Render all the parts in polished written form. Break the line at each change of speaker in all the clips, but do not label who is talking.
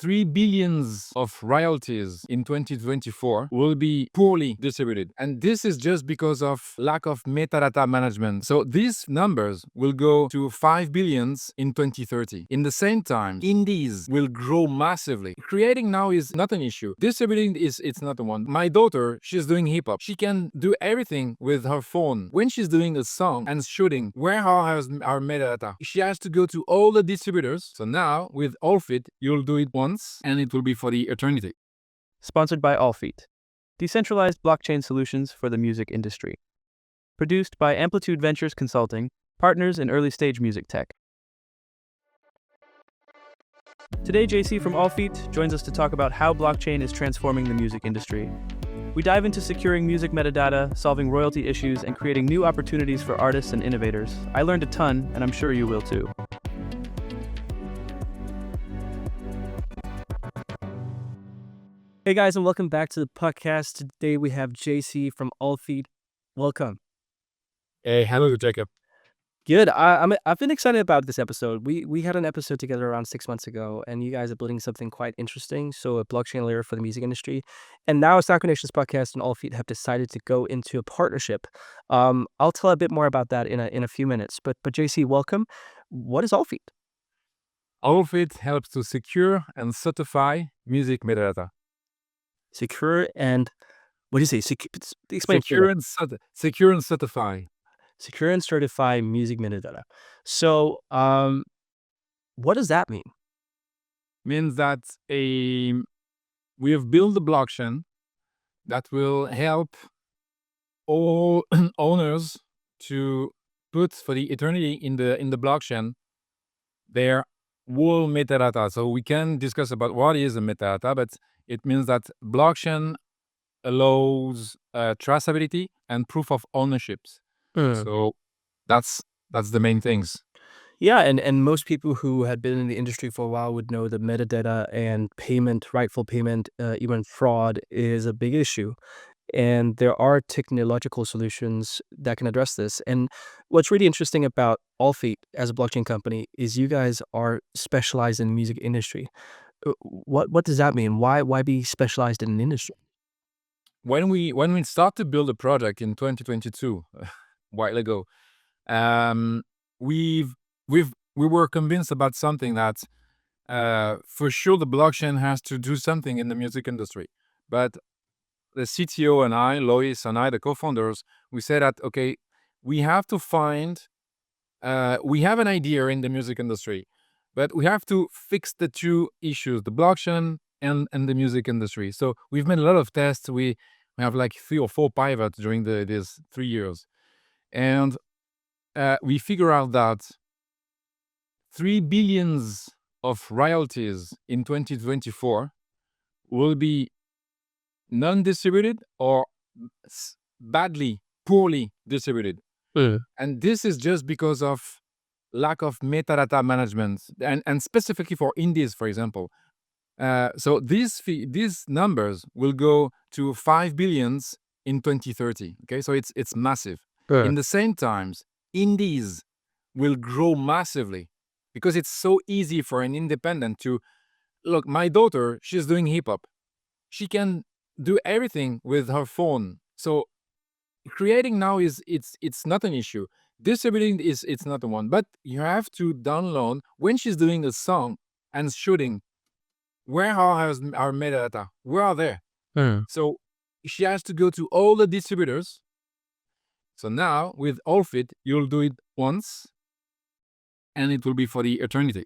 3 billions of royalties in 2024 will be poorly distributed. And this is just because of lack of metadata management. So these numbers will go to 5 billions in 2030. In the same time, indies will grow massively. Creating now is not an issue. Distributing it's not the one. My daughter, she's doing hip hop. She can do everything with her phone. When she's doing a song and shooting, where are our metadata? She has to go to all the distributors. So now with Allfeat, you'll do it once and it will be for the eternity.
Sponsored by Allfeat, decentralized blockchain solutions for the music industry. Produced by Amplitude Ventures Consulting, partners in early stage music tech. Today, JC from Allfeat joins us to talk about how blockchain is transforming the music industry. We dive into securing music metadata, solving royalty issues, and creating new opportunities for artists and innovators. I learned a ton, and I'm sure you will too. Hey guys, and welcome back to the podcast. Today we have JC from Allfeat. Welcome.
Hey, hello, Jacob.
Good. I've been excited about this episode. We had an episode together around 6 months ago, and you guys are building something quite interesting. So a blockchain layer for the music industry, and now Stock Nations podcast and Allfeat have decided to go into a partnership. I'll tell a bit more about that in a few minutes. But JC, welcome. What is Allfeat?
Allfeat helps to secure and certify music metadata.
Secure and what do you say? Explain.
Secure and certify.
Secure and certify music metadata. So, what does that mean?
Means that we have built a blockchain that will help all owners to put for the eternity in the blockchain their whole metadata. So we can discuss about what is a metadata, but it means that blockchain allows traceability and proof of ownerships. So that's the main things.
Yeah, and most people who had been in the industry for a while would know that metadata and payment, rightful payment, even fraud is a big issue. And there are technological solutions that can address this. And what's really interesting about Allfeat as a blockchain company is you guys are specialized in the music industry. What does that mean? Why be specialized in an industry?
When we start to build a project in 2022, a while ago, we were convinced about something that for sure the blockchain has to do something in the music industry. But the CTO and I, Lois and I, the co-founders, we said that, okay, we have to find, we have an idea in the music industry, but we have to fix the two issues, the blockchain and the music industry. So we've made a lot of tests. We have like 3 or 4 pivots during these 3 years. And we figure out that 3 billions of royalties in 2024 will be non-distributed or poorly distributed. And this is just because of lack of metadata management and specifically for indies, for example. So these numbers will go to 5 billions in 2030. Okay, so it's massive. In the same times, indies will grow massively because it's so easy for an independent to look. My daughter, she's doing hip hop. She can do everything with her phone. So creating now it's not an issue. Distributing it's not the one. But you have to download when she's doing a song and shooting. Where are our metadata? Where are they? So she has to go to all the distributors. So now with Allfeat, you'll do it once, and it will be for the eternity.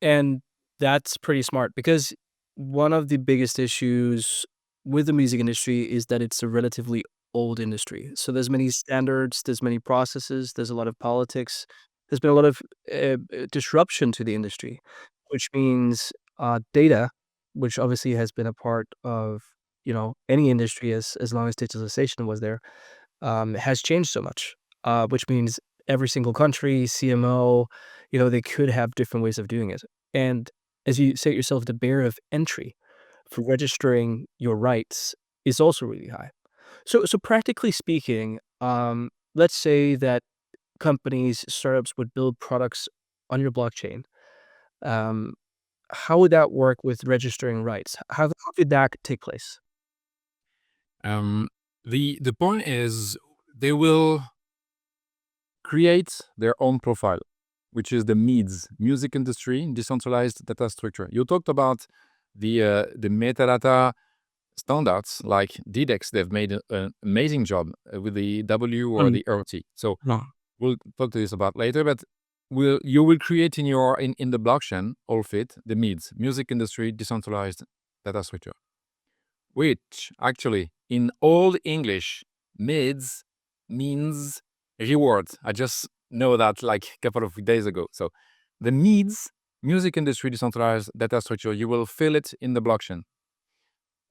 And that's pretty smart because one of the biggest issues with the music industry is that it's a relatively old industry. So there's many standards, there's many processes, there's a lot of politics. There's been a lot of disruption to the industry, which means data, which obviously has been a part of any industry as long as digitalization was there, has changed so much. Which means every single country, CMO, they could have different ways of doing it. And as you say it yourself, the barrier of entry for registering your rights is also really high. So practically speaking, let's say that companies, startups would build products on your blockchain. how would that work with registering rights? How did that take place?
The point is they will create their own profile, which is the MIDS, music industry decentralized data structure. You talked about the metadata standards like DDEX. They've made an amazing job with the W or the RT. So we'll talk to this about later, but you will create in the blockchain Allfeat the MIDS, music industry decentralized data structure, which actually in Old English MIDS means reward. I just know that like a couple of days ago. So the MIDS, music industry decentralized data structure, you will fill it in the blockchain.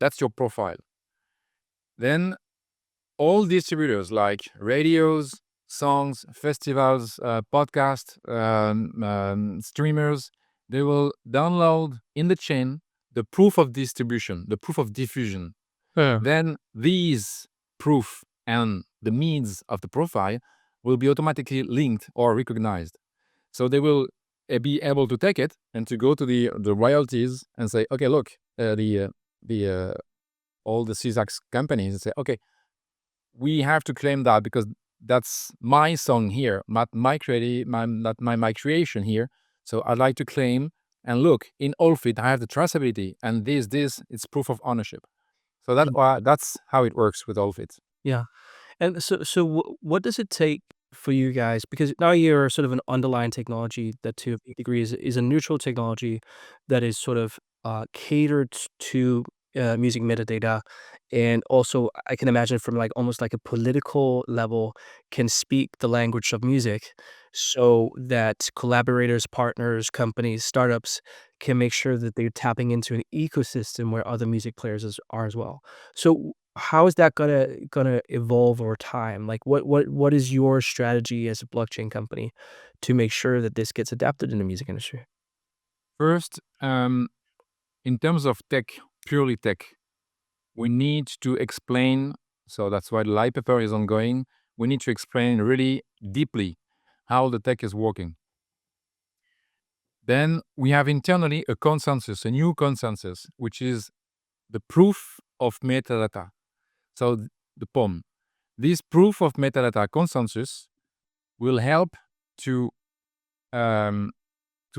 That's your profile. Then all distributors like radios, songs, festivals, podcasts, streamers, they will download in the chain the proof of distribution, the proof of diffusion. Then these proof and the means of the profile will be automatically linked or recognized. So they will be able to take it and to go to the royalties and say, okay, look, all the CSAX companies and say, okay, we have to claim that because that's my song here, not my creation here. So I'd like to claim, and look, in Allfeat, I have the traceability, and this, it's proof of ownership. So that's how it works with Allfeat.
Yeah. And what does it take for you guys? Because now you're sort of an underlying technology that to a big degree is a neutral technology that is sort of catered to music metadata. And also, I can imagine from like almost like a political level can speak the language of music so that collaborators, partners, companies, startups can make sure that they're tapping into an ecosystem where other music players are as well. So how is that gonna evolve over time? Like, what is your strategy as a blockchain company to make sure that this gets adapted in the music industry?
First, in terms of tech, purely tech, we need to explain. So that's why the light paper is ongoing. We need to explain really deeply how the tech is working. Then we have internally a consensus, a new consensus, which is the proof of metadata. So the POM. This proof of metadata consensus will help to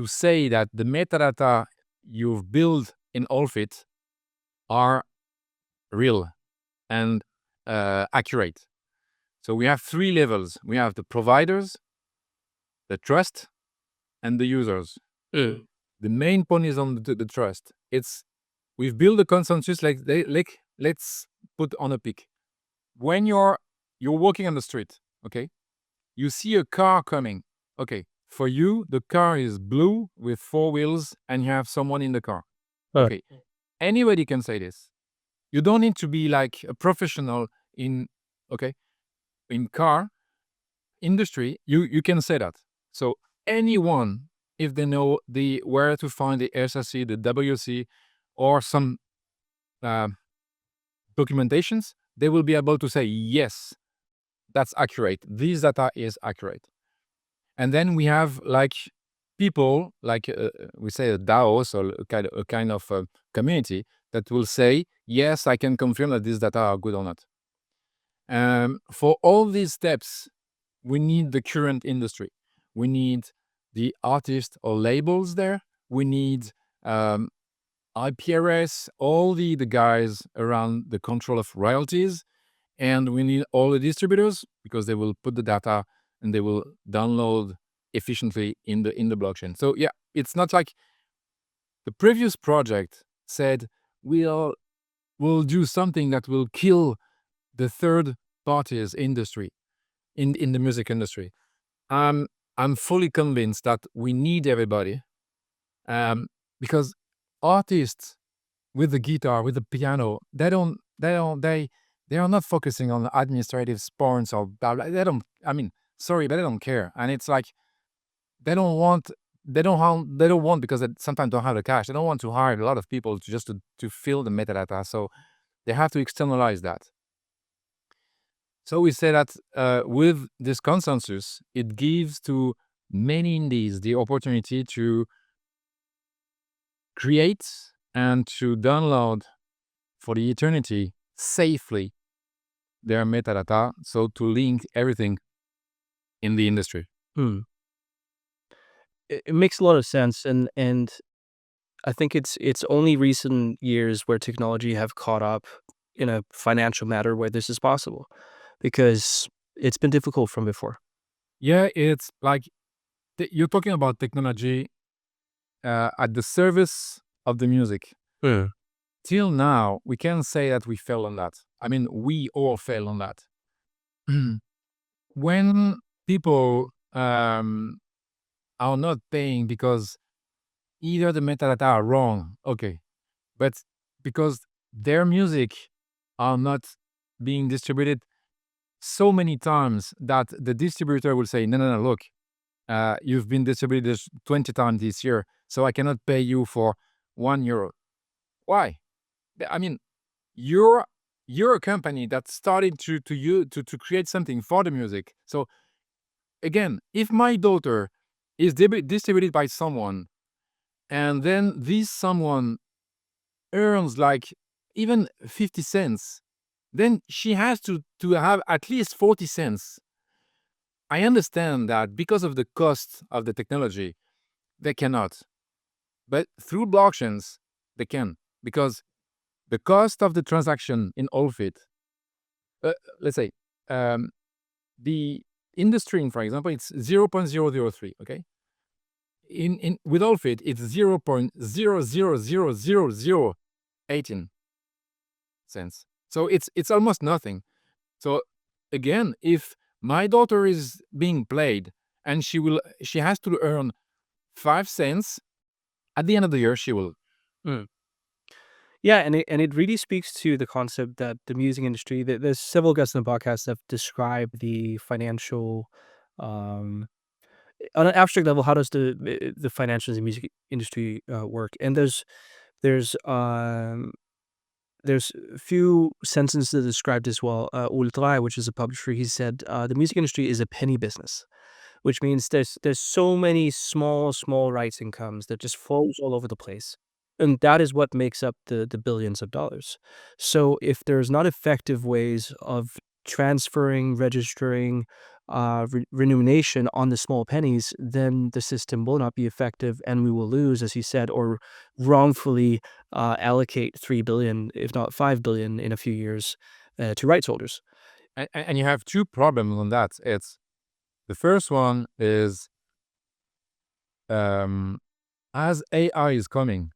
say that the metadata you've built in Allfeat are real and accurate. So we have three levels. We have the providers, the trust, and the users. The main point is on the trust. We've built a consensus like let's put on a pic. When you're walking on the street, okay, you see a car coming. Okay, for you the car is blue with 4 wheels and you have someone in the car. Okay, anybody can say this. You don't need to be like a professional in car industry. You can say that. So anyone, if they know where to find the SRC, the WC, or some documentations, they will be able to say, yes, that's accurate. This data is accurate. And then we have like people, like we say a DAO, so a kind of community that will say, yes, I can confirm that these data are good or not. For all these steps, we need the current industry. We need the artist or labels there. We need IPRS, all the guys around the control of royalties. And we need all the distributors because they will put the data and they will download efficiently in the blockchain. So yeah, it's not like the previous project said we'll do something that will kill the third parties industry in the music industry. I'm fully convinced that we need everybody, because artists with the guitar, with the piano, they are not focusing on administrative sports or blah blah. They don't. I mean, sorry, but they don't care. And it's like they don't want. They don't want because they sometimes don't have the cash. They don't want to hire a lot of people to fill the metadata. So they have to externalize that. So we say that with this consensus, it gives to many indies the opportunity to create and to download for the eternity safely their metadata, so to link everything in the industry.
It makes a lot of sense, and I think it's only recent years where technology have caught up in a financial matter where this is possible, because it's been difficult from before.
Yeah, it's like you're talking about technology at the service of the music. Till now, we can't say that we fell on that. I mean, we all fell on that. When people are not paying because either the metadata are wrong, okay, but because their music are not being distributed so many times that the distributor will say, no, look, you've been distributed 20 times this year, so I cannot pay you for €1. Why? I mean, you're a company that started to create something for the music. So again, if my daughter is distributed by someone, and then this someone earns like even 50 cents, then she has to have at least 40 cents. I understand that because of the cost of the technology, they cannot. But through blockchains, they can. Because the cost of the transaction in Allfeat, let's say, the industry, for example, it's 0.003, okay? With Allfeat, it's 0.000018 cents. So it's almost nothing. So again, if my daughter is being played and she has to earn 5 cents, at the end of the year she will.
Yeah, and it really speaks to the concept that the music industry. There's several guests in the podcast that have described the financial, on an abstract level. How does the financials in the music industry work? And there's there's a few sentences that described as well. Ultra, which is a publisher, he said the music industry is a penny business, which means there's so many small rights incomes that just flows all over the place. And that is what makes up the billions of dollars. So if there's not effective ways of transferring, registering, remuneration on the small pennies, then the system will not be effective, and we will lose, as he said, or wrongfully allocate 3 billion, if not 5 billion, in a few years to rights holders.
And you have two problems on that. It's the first one is as AI is coming,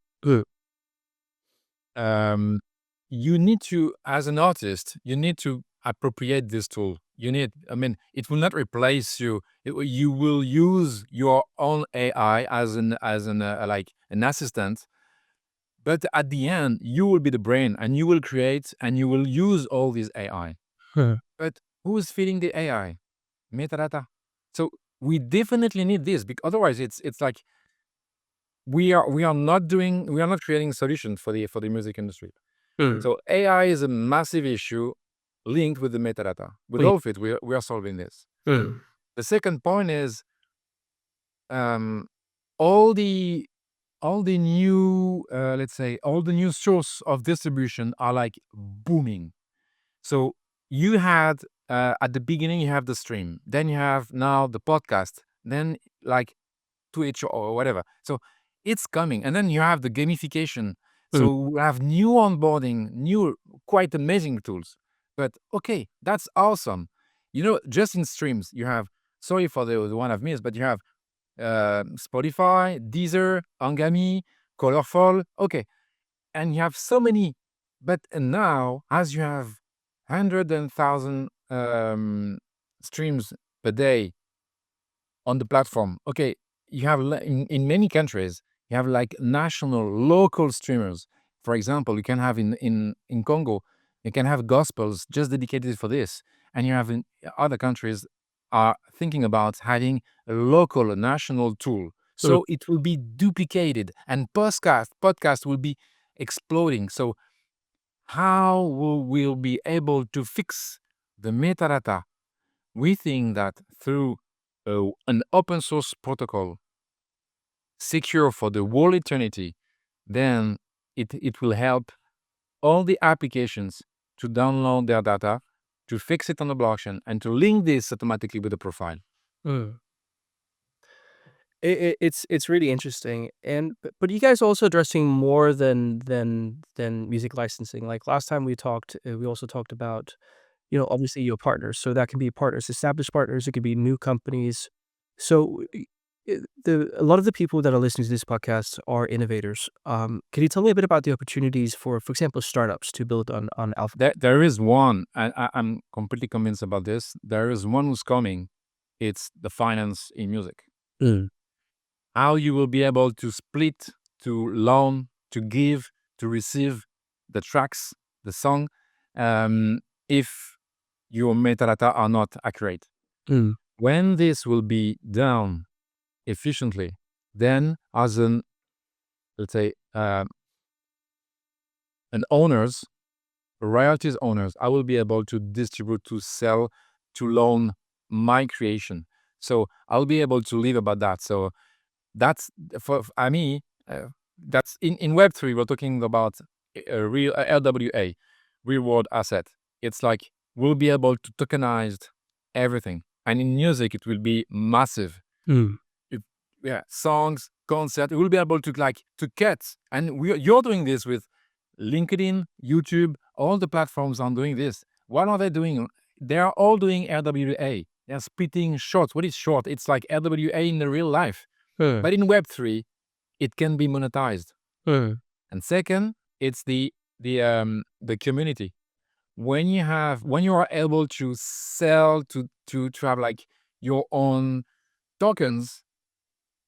you need to, as an artist, you need to appropriate this tool. I mean, it will not replace you. You will use your own AI as an like an assistant, but at the end, you will be the brain, and you will create and you will use all this AI. But who's feeding the AI? Metadata. So we definitely need this, because otherwise, it's like we are not creating solutions for the music industry. So AI is a massive issue linked with the metadata. With Allfeat, we are solving this. The second point is all the new let's say all the new source of distribution are like booming. So you had at the beginning you have the stream, then you have now the podcast, then like Twitch or whatever. So it's coming, and then you have the gamification. So we have new onboarding, new quite amazing tools. But okay, that's awesome. Just in streams, you have, sorry for the one I've missed, but you have Spotify, Deezer, Angami, Colorful. Okay, and you have so many. But now, as you have 100,000 streams per day on the platform, okay, you have in many countries, you have like national, local streamers. For example, you can have in Congo, you can have gospels just dedicated for this, and you have in other countries are thinking about having a local, a national tool. So it will be duplicated, and podcast will be exploding. So how will we be able to fix the metadata? We think that through an open source protocol, secure for the whole eternity, then it will help all the applications to download their data, to fix it on the blockchain, and to link this automatically with the profile.
It's really interesting, and but you guys also addressing more than music licensing. Like last time we talked, we also talked about, obviously your partners. So that can be partners, established partners. It could be new companies. So a lot of the people that are listening to this podcast are innovators. Can you tell me a bit about the opportunities for example, startups to build on Alpha?
There is one, and I'm completely convinced about this. There is one who's coming. It's the finance in music. How you will be able to split, to loan, to give, to receive the tracks, the song, if your metadata are not accurate. When this will be done efficiently, then as an, let's say, an owners, royalties owners, I will be able to distribute, to sell, to loan my creation. So I'll be able to live about that. So that's for me. That's in Web3. We're talking about a real LWA, real world asset. It's like we'll be able to tokenize everything, and in music it will be massive. Songs, concert. We'll be able to cut, and you're doing this with LinkedIn, YouTube. All the platforms are doing this. What are they doing? They are all doing LWA. They're splitting shorts. What is short? It's like LWA in the real life. But in Web3, it can be monetized. And second, it's the community. When you are able to sell, to have like your own tokens,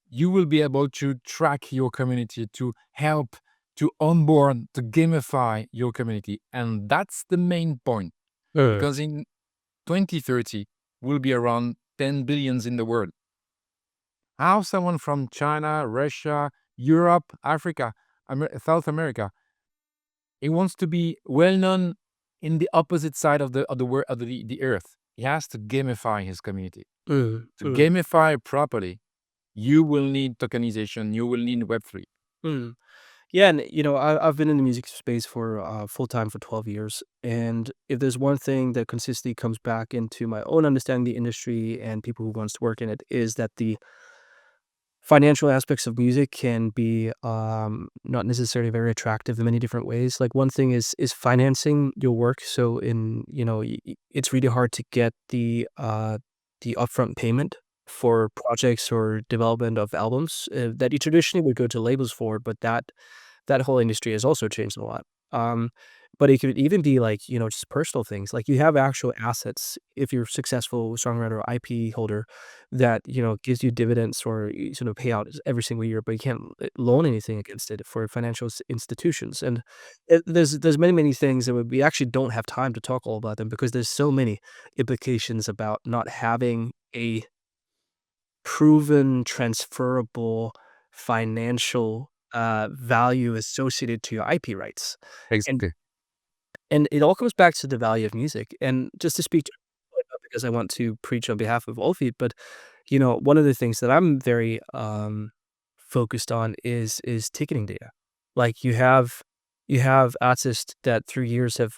you will be able to track your community, to help, to onboard, to gamify your community. And that's the main point. Because in 2030, we'll be around 10 billions in the world. How someone from China, Russia, Europe, Africa, South America, he wants to be well known in the opposite side of the world, of the earth. He has to gamify his community. To gamify properly, you will need tokenization. You will need Web3.
Yeah, and I've been in the music space for full time for 12 years, and if there's one thing that consistently comes back into my own understanding of the industry and people who wants to work in it is that the financial aspects of music can be not necessarily very attractive in many different ways. Like one thing is financing your work. So it's really hard to get the upfront payment for projects or development of albums that you traditionally would go to labels for, but that whole industry has also changed a lot. But it could even be like, just personal things. Like you have actual assets if you're a successful songwriter or IP holder that, gives you dividends or payout every single year, but you can't loan anything against it for financial institutions. And there's many, many things that we actually don't have time to talk all about them because there's so many implications about not having a proven transferable financial value associated to your IP rights. And
Exactly.
and it all comes back to the value of music. And just to speak to because I want to preach on behalf of Allfeat, but one of the things that I'm very focused on is ticketing data. Like you have artists that through years have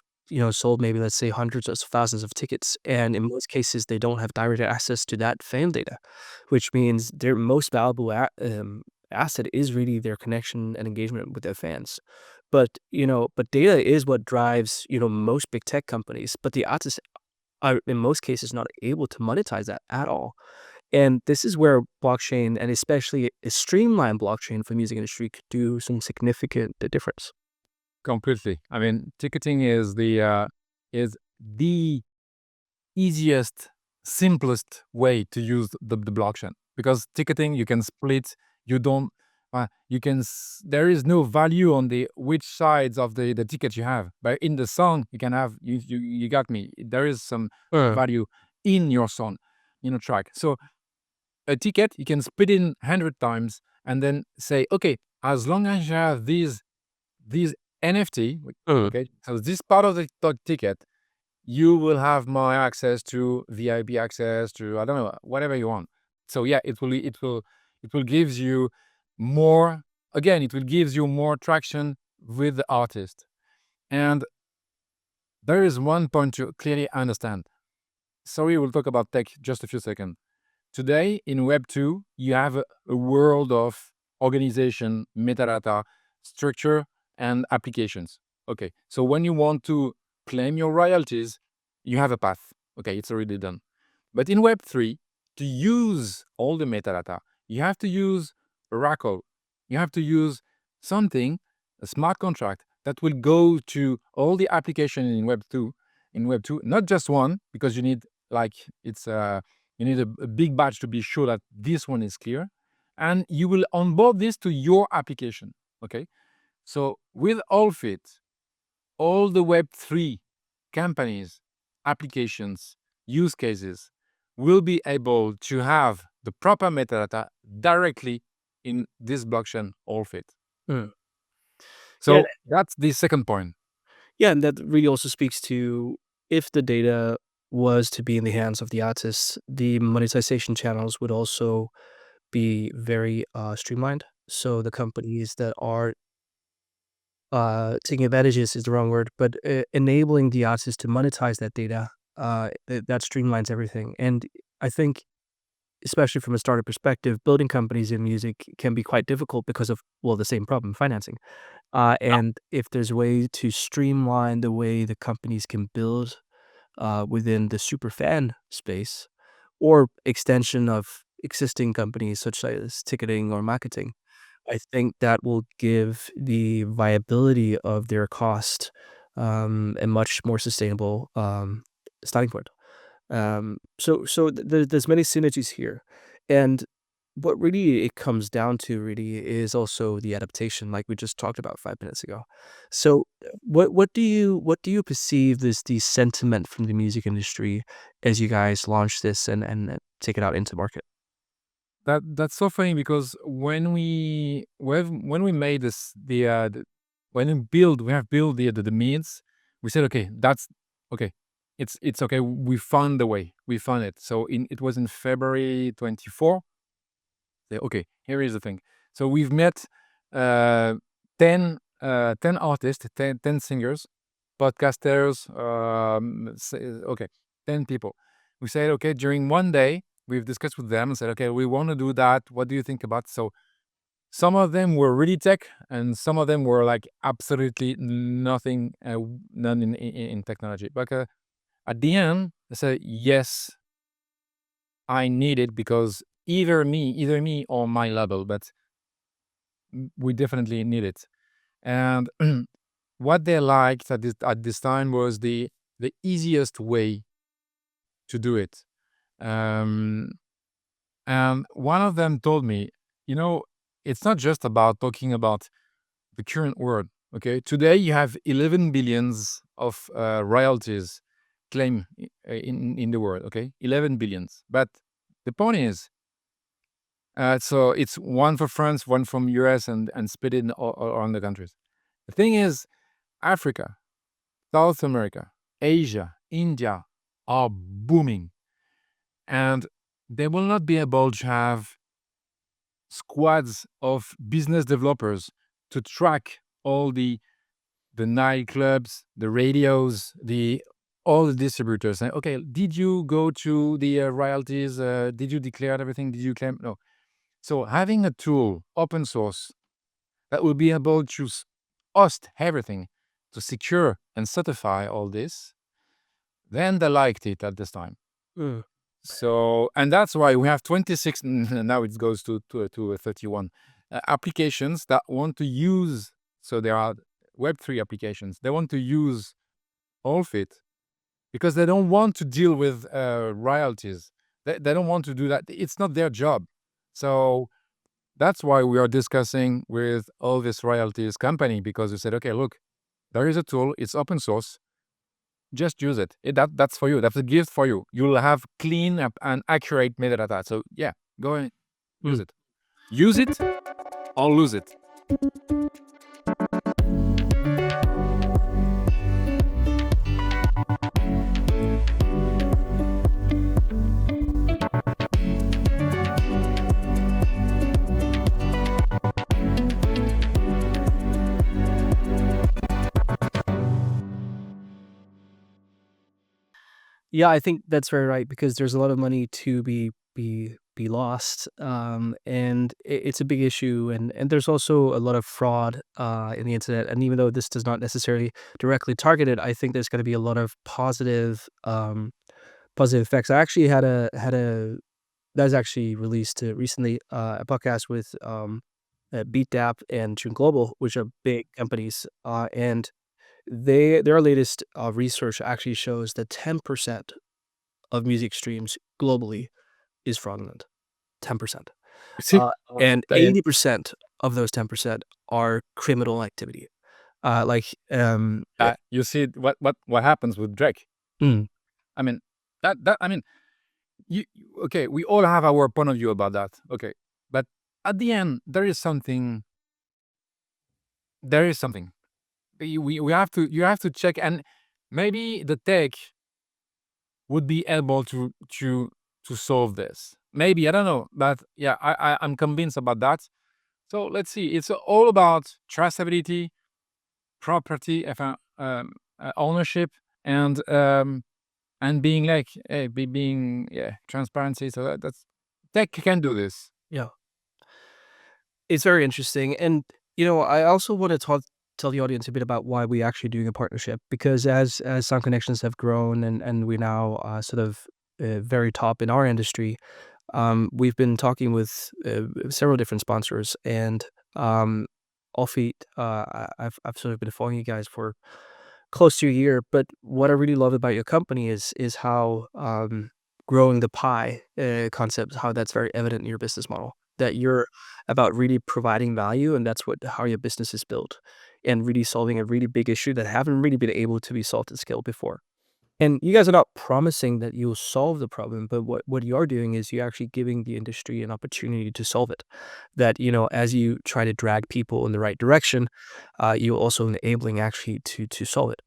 sold maybe let's say hundreds of thousands of tickets, and in most cases they don't have direct access to that fan data, which means their most valuable asset is really their connection and engagement with their fans. But data is what drives most big tech companies, but the artists are in most cases not able to monetize that at all. And this is where blockchain, and especially a streamlined blockchain for music industry, could do some significant difference.
Completely. I mean, ticketing is the easiest, simplest way to use the blockchain, because ticketing you can split. You don't. You can. There is no value on the which sides of the ticket you have, but in the song you can have. You got me. There is some value in your song, in a track. So a ticket you can split in 100 times and then say, okay, as long as you have these NFT, okay, so this part of the ticket, you will have more access to VIP access to, I don't know, whatever you want. So yeah, it will gives you more again, it will give you more traction with the artist. And there is one point to clearly understand. Sorry, we'll talk about tech just a few seconds. Today, in Web 2, you have a world of organization, metadata, structure, and applications. Okay, so when you want to claim your royalties, you have a path. Okay, it's already done. But in Web 3, to use all the metadata, you have to use Oracle. You have to use something, a smart contract, that will go to all the application in Web 2, not just one, because you need you need a big batch to be sure that this one is clear. And you will onboard this to your application. Okay. So with Allfeat, all the Web3 companies, applications, use cases will be able to have the proper metadata directly in this blockchain Allfeat.
Mm.
So
Yeah,
that's the second point.
yeah, and that really also speaks to if the data was to be in the hands of the artists, the monetization channels would also be very streamlined. So the companies that are taking advantages is the wrong word, but enabling the artists to monetize that data, that streamlines everything. And I think, especially from a startup perspective, building companies in music can be quite difficult because of, well, the same problem, financing. And if there's a way to streamline the way the companies can build within the super fan space or extension of existing companies such as ticketing or marketing, I think that will give the viability of their cost a much more sustainable starting point. There's many synergies here, and what really it comes down to really is also the adaptation, like we just talked about 5 minutes ago. So, what do you perceive as the sentiment from the music industry as you guys launch this and take it out into market?
That's so funny because when we made this when we have built the means, we said okay, that's okay, it's okay, we found the way, we found it. So it was in February 24. Okay, here is the thing. So we've met uh, 10 artists, 10 singers, podcasters, okay, 10 people. We said, okay, during one day, we've discussed with them and said, okay, we want to do that. What do you think about? So some of them were really tech, and some of them were like absolutely nothing, none in technology. But at the end, they said, yes, I need it because either me or my label, but we definitely need it. And what they liked at this time was the easiest way to do it. Um, and one of them told me, you know, it's not just about talking about the current world. Okay, today you have 11 billions of royalties claim in the world. Okay, 11 billions. But the point is, so it's one for France, one from US, and split it all around the countries. The thing is, Africa, South America, Asia, India are booming, and they will not be able to have squads of business developers to track all the nightclubs, the radios, all the distributors. Say, okay, did you go to the royalties? Did you declare everything? Did you claim? No. So having a tool, open source, that will be able to host everything, to secure and certify all this, then they liked it at this time.
Mm.
So, and that's why we have 26, now it goes to 31 applications that want to use, so there are Web3 applications, they want to use Allfeat because they don't want to deal with royalties. They don't want to do that. It's not their job. So that's why we are discussing with all this royalties company, because we said, okay, look, there is a tool, it's open source, just use it. That's for you. That's a gift for you. You'll have clean and accurate metadata. So yeah, go and use
Mm.
it. Use it or lose it.
Yeah, I think that's very right because there's a lot of money to be lost, and it's a big issue, and there's also a lot of fraud in the internet. And even though this does not necessarily directly target it, I think there's going to be a lot of positive effects. I actually had a that was actually released recently a podcast with BeatDap and Tune Global, which are big companies, and their latest research actually shows that 10% of music streams globally is fraudulent. 10%.
You see,
And
I
80% of those 10% are criminal activity. Like,
you see what happens with Drake.
mm,
I mean, that I mean, okay, we all have our point of view about that. Okay, but at the end, there is something. There is something. We have to you have to check, and maybe the tech would be able to solve this. Maybe I don't know, but yeah, I'm convinced about that. So let's see. It's all about traceability, property, ownership, and being like being transparency. So that's tech can do this.
yeah. It's very interesting, and, I also wanna tell the audience a bit about why we actually doing a partnership, because as Sound Connections have grown and we're now, sort of, very top in our industry, we've been talking with, several different sponsors, and, Allfeat, I've sort of been following you guys for close to a year, but what I really love about your company is how, growing the pie, concept, how that's very evident in your business model. That you're about really providing value, and that's how your business is built, and really solving a really big issue that haven't really been able to be solved at scale before. And you guys are not promising that you'll solve the problem, but what you are doing is you're actually giving the industry an opportunity to solve it. That, as you try to drag people in the right direction, you're also enabling actually to solve it.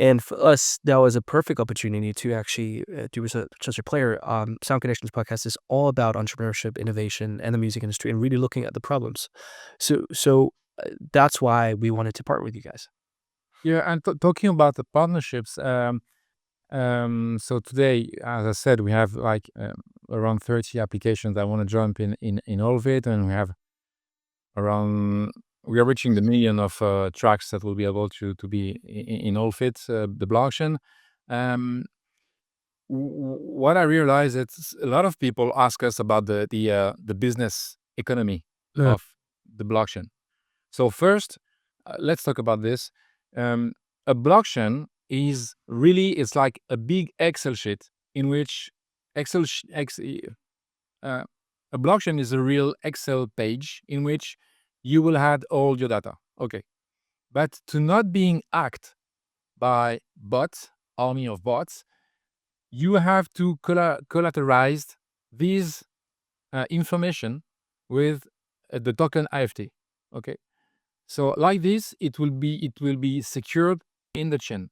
And for us, that was a perfect opportunity to actually do such a player. Sound Connections podcast is all about entrepreneurship, innovation, and the music industry, and really looking at the problems. So that's why we wanted to partner with you guys.
Yeah, and talking about the partnerships. So today, as I said, we have like around 30 applications that want to jump in all of it, and we have around we are reaching the million of tracks that will be able to be in Allfeat, the blockchain. Um, what I realize is a lot of people ask us about the business economy
Yeah.
of the blockchain. So first, let's talk about this. Um, a blockchain is really it's like a big Excel sheet in which Excel sh- Ex, uh, a blockchain is a real Excel page in which you will add all your data. Okay, but to not being hacked by bots, army of bots, you have to collateralize these information with the token IFT. Okay, so like this, it will be secured in the chain.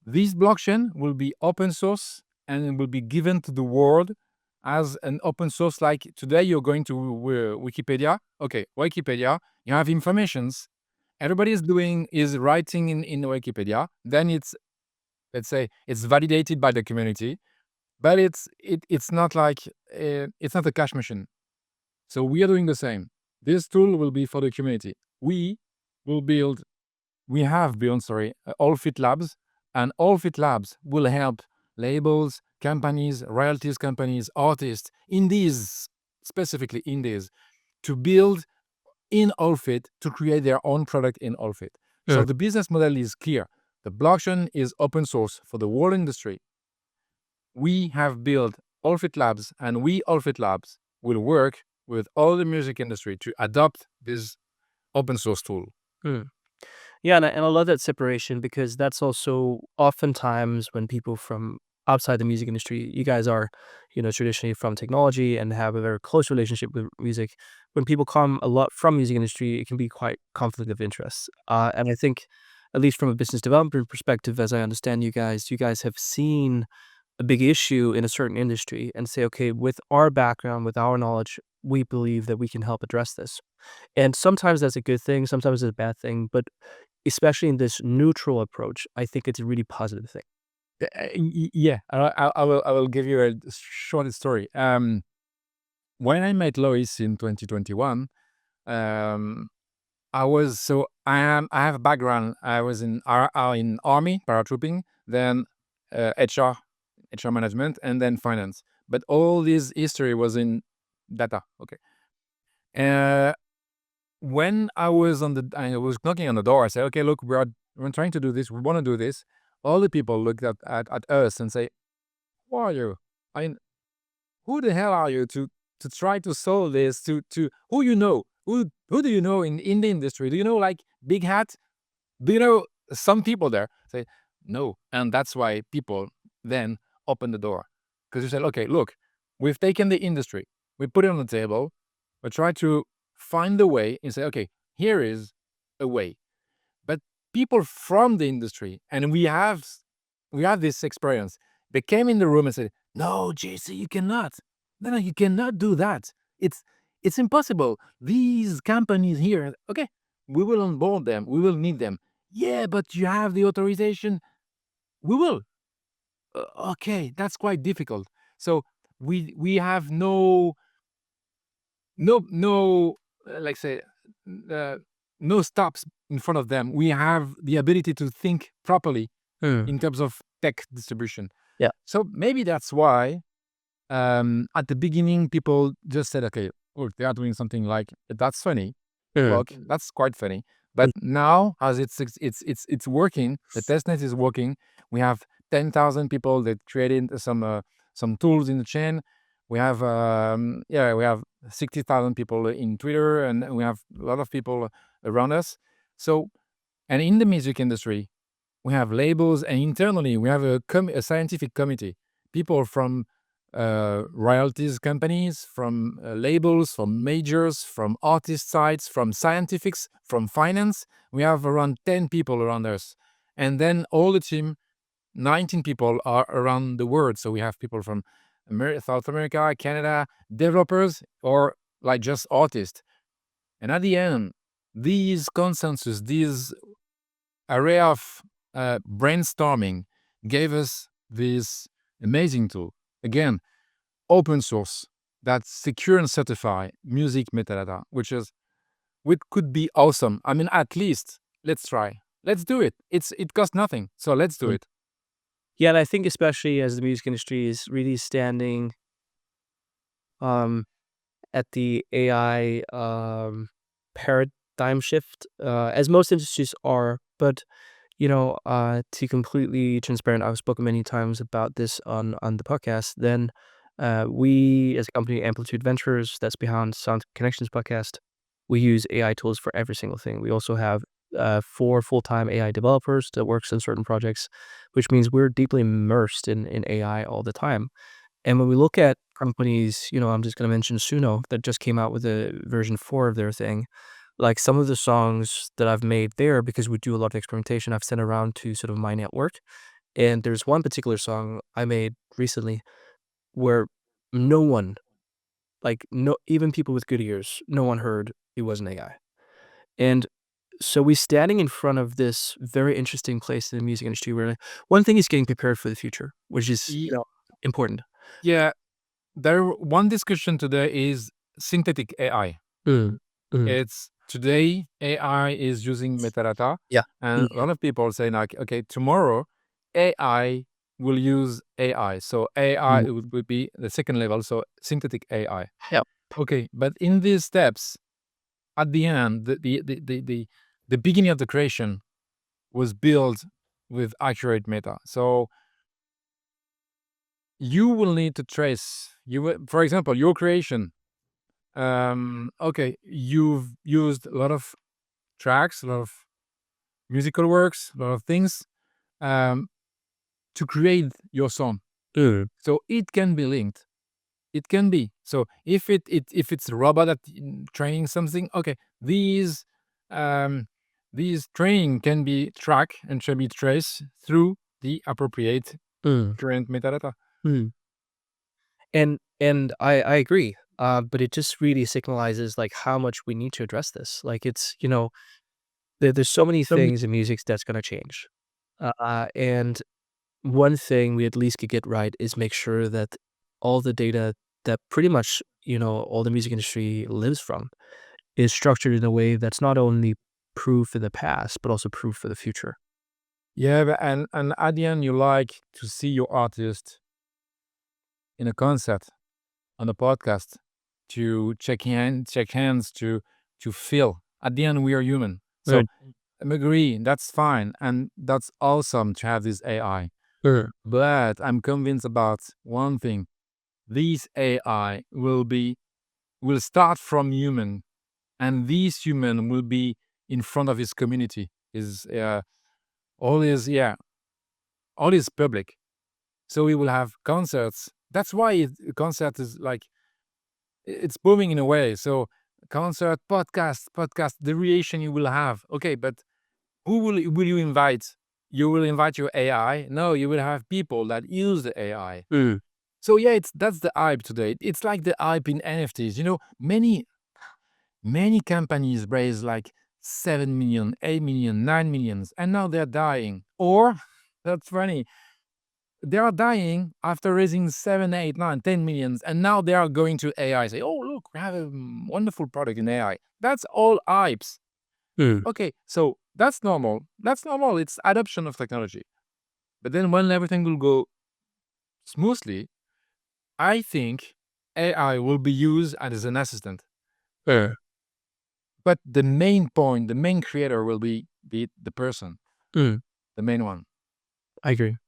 This blockchain will be open source and it will be given to the world as an open source. Like today, you're going to Wikipedia. Okay, Wikipedia, you have informations. Everybody is writing in Wikipedia. Then it's let's say it's validated by the community, but it's not like it's not a cash machine. So we are doing the same. This tool will be for the community. Will build we have built, sorry, Allfeat Labs, and Allfeat Labs will help labels, companies, royalties companies, artists, indies, specifically indies, to build in Allfeat to create their own product in Allfeat. So
Yeah.
the business model is clear. The blockchain is open source for the whole industry. We have built Allfeat Labs, and we Allfeat Labs will work with all the music industry to adopt this open source tool.
Mm. Yeah, and I love that separation because that's also oftentimes when people from outside the music industry, you guys are, traditionally from technology and have a very close relationship with music. When people come a lot from music industry, it can be quite conflict of interest. And I think, at least from a business development perspective, as I understand you guys have seen a big issue in a certain industry and say, okay, with our background, with our knowledge, we believe that we can help address this. And sometimes that's a good thing, sometimes it's a bad thing, but especially in this neutral approach, I think it's a really positive thing.
Yeah, I will give you a short story. When I met Lois in 2021, um, I have a background. I was in army paratrooping, then HR management, and then finance. But all this history was in data. Okay. Uh, when I was knocking on the door, I said, "Okay, look, we're trying to do this. We want to do this." All the people looked at us and say, "Who are you? I mean, who the hell are you to try to solve this? To who you know? Who do you know in the industry? Do you know like Big Hat? Do you know some people there?" Say no, and that's why people then open the door because you said, "Okay, look, we've taken the industry, we put it on the table, we try to find a way and say, okay, here is a way." But people from the industry, and we have this experience. They came in the room and said, "No, JC, you cannot. No, you cannot do that. It's impossible. These companies here, okay, we will onboard them. We will need them. Yeah, but you have the authorization. We will. Okay, that's quite difficult. So we have no like say uh, no stops in front of them. We have the ability to think properly in terms of tech distribution.
Yeah.
So maybe that's why at the beginning people just said, okay, look, they are doing something like that's funny. Look, that's quite funny. But now, as it's working, the testnet is working. We have 10,000 people that created some tools in the chain. We have 60,000 people in Twitter, and we have a lot of people around us. So, and in the music industry, we have labels, and internally we have a scientific committee, people from royalties companies, from labels, from majors, from artist sites, from scientifics, from finance. We have around 10 people around us, and then all the team, 19 people, are around the world. So we have people from South America, Canada, developers, or like just artists. And at the end, these consensus, these array of brainstorming gave us this amazing tool. Again, open source, that's secure and certify music metadata, which could be awesome. I mean, at least let's try. Let's do it. It costs nothing, so let's do it.
Yeah, and I think especially as the music industry is really standing um, at the AI paradigm shift, as most industries are. But to completely transparent, I've spoken many times about this on the podcast. Then we, as a company, Amplitude Ventures, that's behind Sound Connections podcast, we use AI tools for every single thing. We also have 4 full-time AI developers that works in certain projects, which means we're deeply immersed in AI all the time. And when we look at companies, I'm just going to mention Suno that just came out with a version 4 of their thing. Like some of the songs that I've made there, because we do a lot of experimentation, I've sent around to sort of my network. And there's one particular song I made recently where no one, like no, even people with good ears, no one heard it was an AI. And so we're standing in front of this very interesting place in the music industry where one thing is getting prepared for the future, which is, important.
Yeah, one discussion today is synthetic AI. It's today AI is using metadata,
Yeah.
and a lot of people say like, okay, tomorrow AI will use AI. So AI would be the second level, so synthetic AI.
Yeah.
Okay, but in these steps, at the end, the beginning of the creation was built with accurate meta. So you will need to trace for example, your creation. Okay, you've used a lot of tracks, a lot of musical works, a lot of things um, to create your song. So it can be linked. It can be. So if it's a robot that training something, okay, these training can be tracked and should be traced through the appropriate current metadata.
And I agree. But it just really signalizes like how much we need to address this. Like it's, there's so many things in music that's gonna change. And one thing we at least could get right is make sure that all the data that pretty much, all the music industry lives from is structured in a way that's not only proof in the past, but also proof for the future.
Yeah, and at the end, you like to see your artist in a concert, on a podcast, to check hands, to feel. At the end, we are human. So
Right.
I agree. That's fine, and that's awesome to have this AI.
Sure.
But I'm convinced about one thing: this AI will start from human, and this human will be in front of his community. Is all is yeah, all is public. So we will have concerts. That's why concert is like it's booming in a way. So concert, podcast, the reaction you will have. Okay, but who will you invite? You will invite your AI? No, you will have people that use the AI. So yeah, that's the hype today. It's like the hype in NFTs. Many companies raise like 7 million, 8 million, 9 millions, and now they're dying. Or that's funny. They are dying after raising 7, 8, 9, 10 millions, and now they are going to AI. Say, oh look, we have a wonderful product in AI. That's all hypes. Okay, so that's normal. That's normal. It's adoption of technology. But then when everything will go smoothly, I think AI will be used as an assistant. But the main point, the main creator will be the person, the main one.
I agree.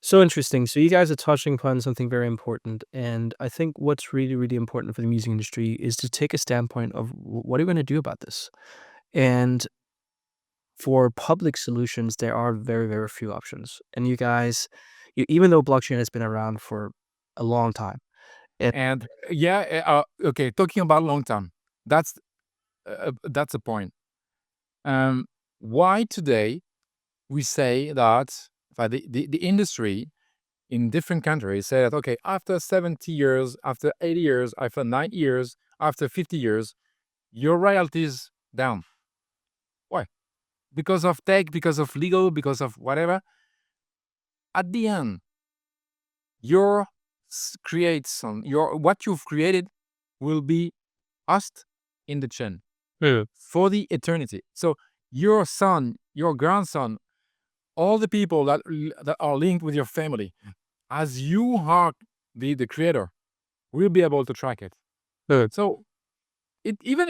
So interesting. So you guys are touching upon something very important, and I think what's really, really important for the music industry is to take a standpoint of what are we going to do about this. And for public solutions, there are very, very few options. And you guys, even though blockchain has been around for a long time, and
And yeah, okay, talking about long term, that's a point. Um, why today we say that the industry in different countries say that okay, after 70 years, after 80 years, after 90 years, after 50 years, your royalties down. Why? Because of tech, because of legal, because of whatever. At the end, your what you've created will be asked in the chain for the eternity. So your son, your grandson, all the people that are linked with your family, as you are the creator, will be able to track it. So even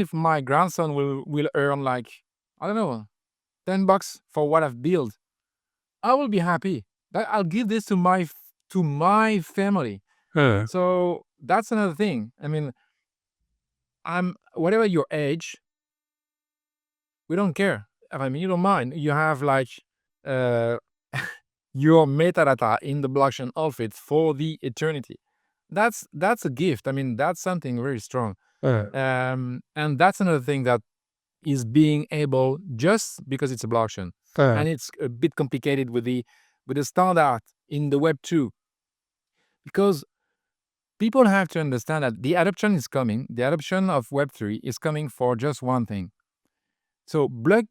if my grandson will earn like I don't know $10 for what I've built, I will be happy. I'll give this to my family. So that's another thing. I mean, I'm whatever your age, we don't care. I mean, you don't mind. You have like uh, your metadata in the blockchain Allfeat for the eternity. That's a gift. I mean, that's something very strong. And that's another thing that is being able just because it's a blockchain, and it's a bit complicated with the standard in the Web 2, because people have to understand that the adoption is coming. The adoption of Web 3 is coming for just one thing. So Web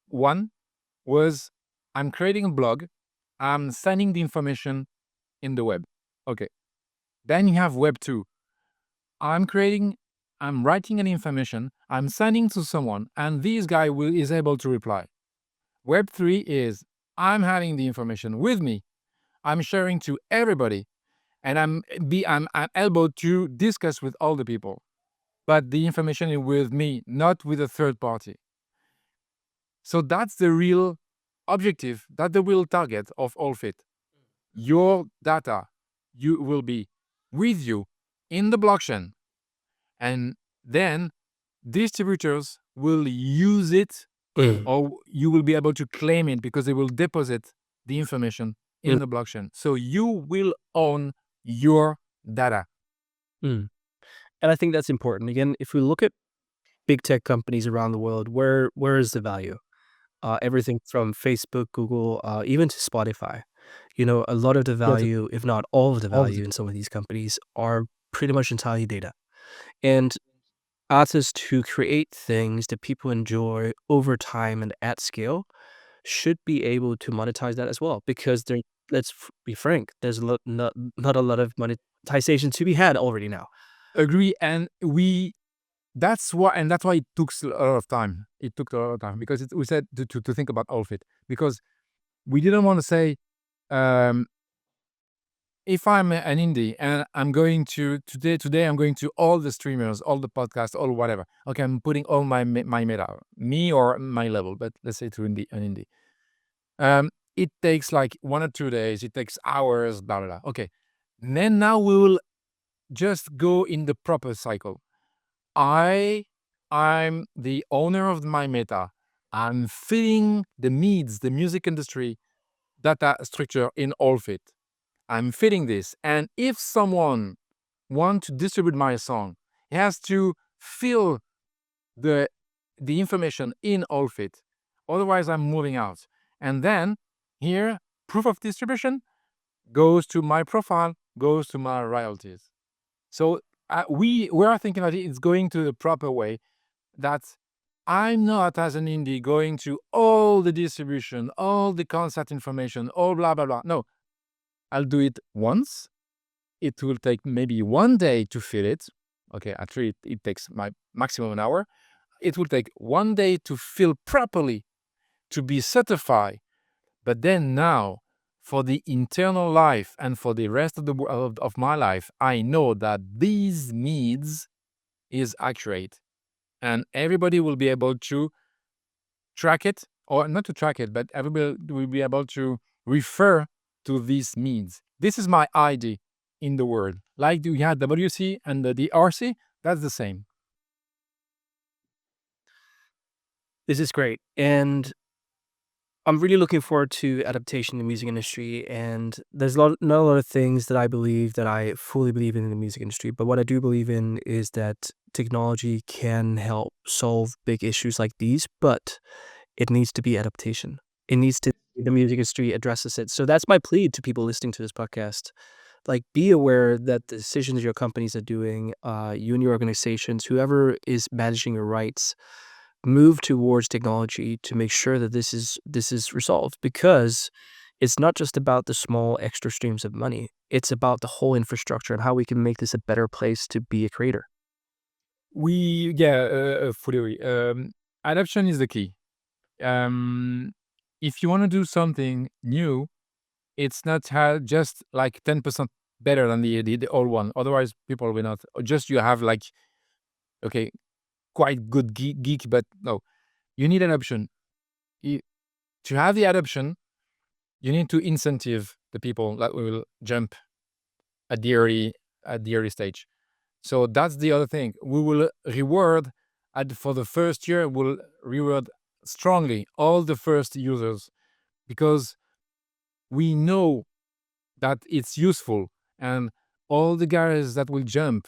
1 was I'm creating a blog, I'm sending the information in the web. Okay. Then you have Web 2. I'm writing an information, I'm sending to someone, and this guy is able to reply. Web 3 is I'm having the information with me, I'm sharing to everybody, and I'm able to discuss with all the people. But the information is with me, not with a third party. So that's the real objective, that's the real target of Allfeat. Your data will be with you in the blockchain, and then distributors will use it, or you will be able to claim it because they will deposit the information in the blockchain. So you will own your data.
Mm. And I think that's important. Again, if we look at big tech companies around the world, where is the value? Everything from Facebook, Google, even to Spotify. A lot of the value, if not all of the value in some of these companies are pretty much entirely data. And artists who create things that people enjoy over time and at scale should be able to monetize that as well, because let's be frank, there's not a lot of monetization to be had already now.
Agree, and that's why it took a lot of time. It took a lot of time because we said to think about Allfeat, because we didn't want to say, if I'm an indie and I'm going to today I'm going to all the streamers, all the podcasts, all whatever. Okay, I'm putting all my meta, me or my level, but let's say to an indie. It takes like 1 or 2 days. It takes hours. Blah blah blah. Okay, then now we will just go in the proper cycle. I'm the owner of my meta. I'm feeding the needs, the music industry data structure in Allfeat. I'm feeding this. And if someone wants to distribute my song, he has to fill the information in Allfeat. Otherwise, I'm moving out. And then here, proof of distribution goes to my profile, goes to my royalties. So we are thinking that it's going to the proper way, that I'm not, as an indie, going to all the distribution, all the contact information, all blah, blah, blah. No, I'll do it once. It will take maybe 1 day to fill it. Okay, actually, it takes my maximum an hour. It will take 1 day to fill properly, to be certified. But then now, for the internal life and for the rest of of my life, I know that these needs is accurate, and everybody will be able to track it, or not to track it, but everybody will be able to refer to these needs. This is my ID in the world. Like we had WC and the RC, that's the same.
This is great, and I'm really looking forward to adaptation in the music industry, and there's not a lot of things that I believe that I fully believe in the music industry, but what I do believe in is that technology can help solve big issues like these, but it needs to be adaptation. It needs to the music industry addresses it. So that's my plea to people listening to this podcast. Like, be aware that the decisions your companies are doing, you and your organizations, whoever is managing your rights, move towards technology to make sure that this is resolved, because it's not just about the small extra streams of money. It's about the whole infrastructure and how we can make this a better place to be a creator.
Fully agree. Adoption is the key. If you want to do something new, it's not just like 10% better than the old one. Otherwise, people will not. Or just you have like, okay, quite good geek, but no, you need an option. To have the adoption, you need to incentive the people that will jump at the early stage. So that's the other thing. We will reward for the first year. We'll reward strongly all the first users, because we know that it's useful, and all the guys that will jump,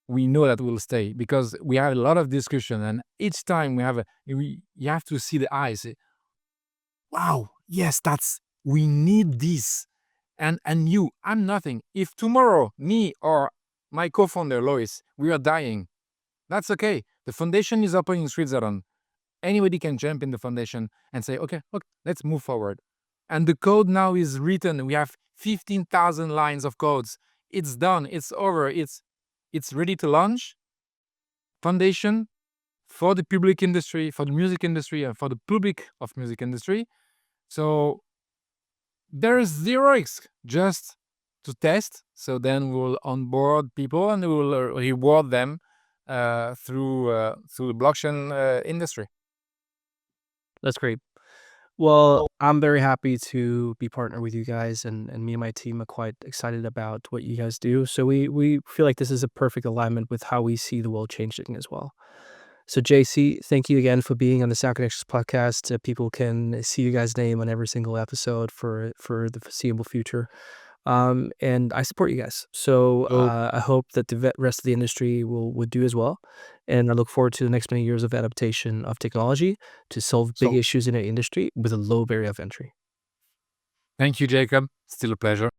we know that will stay, because we have a lot of discussion, and each time you have to see the eyes. Wow, yes, we need this. And I'm nothing. If tomorrow me or my co-founder Lois, we are dying, that's okay. The foundation is open in Switzerland. Anybody can jump in the foundation and say, okay, let's move forward. And the code now is written. We have 15,000 lines of codes. It's done. It's over. It's ready to launch. Foundation for the public industry, for the music industry, and for the public of music industry. So there is zero risk, just to test. So then we'll onboard people and we will reward them through the blockchain industry.
That's great. Well, I'm very happy to be partnered with you guys, and me and my team are quite excited about what you guys do. So we feel like this is a perfect alignment with how we see the world changing as well. So JC, thank you again for being on the Sound Connections podcast. People can see you guys' name on every single episode for the foreseeable future. And I support you guys. So I hope that the rest of the industry would do as well. And I look forward to the next many years of adaptation of technology to solve big issues in the industry with a low barrier of entry.
Thank you, Jacob. Still a pleasure.